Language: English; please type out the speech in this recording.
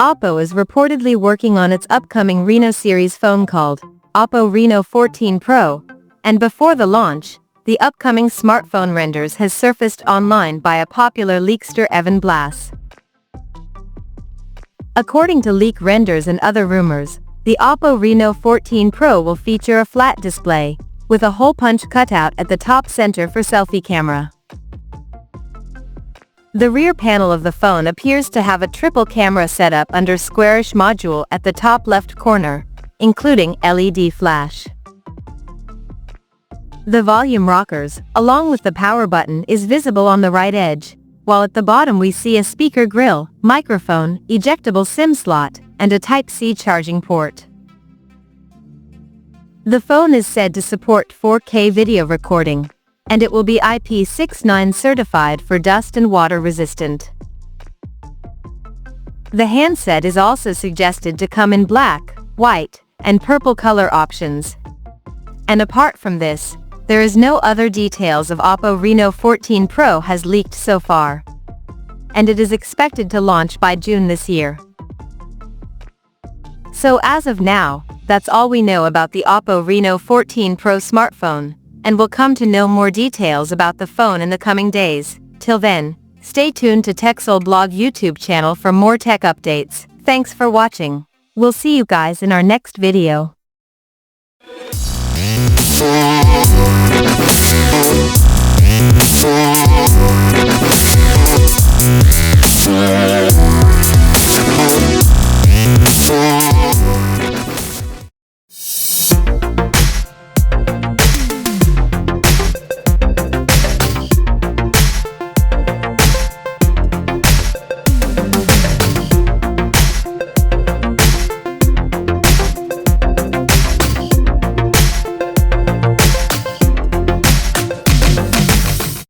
Oppo is reportedly working on its upcoming Reno series phone called Oppo Reno 14 Pro, and before the launch, the upcoming smartphone renders has surfaced online by a popular leakster Evan Blass. According to leak renders and other rumors, the Oppo Reno 14 Pro will feature a flat display, with a hole punch cutout at the top center for selfie camera. The rear panel of the phone appears to have a triple camera setup under squarish module at the top left corner, including LED flash. The volume rockers, along with the power button, is visible on the right edge, while at the bottom we see a speaker grill, microphone, ejectable SIM slot, and a Type-C charging port. The phone is said to support 4K video recording, and it will be IP69 certified for dust and water resistant. The handset is also suggested to come in black, white, and purple color options. And apart from this, there is no other details of Oppo Reno 14 Pro has leaked so far. And it is expected to launch by June this year. So as of now, that's all we know about the Oppo Reno 14 Pro smartphone, and we'll come to know more details about the phone in the coming days. Till then, stay tuned to TechSole Blog YouTube channel for more tech updates. Thanks for watching. We'll see you guys in our next video.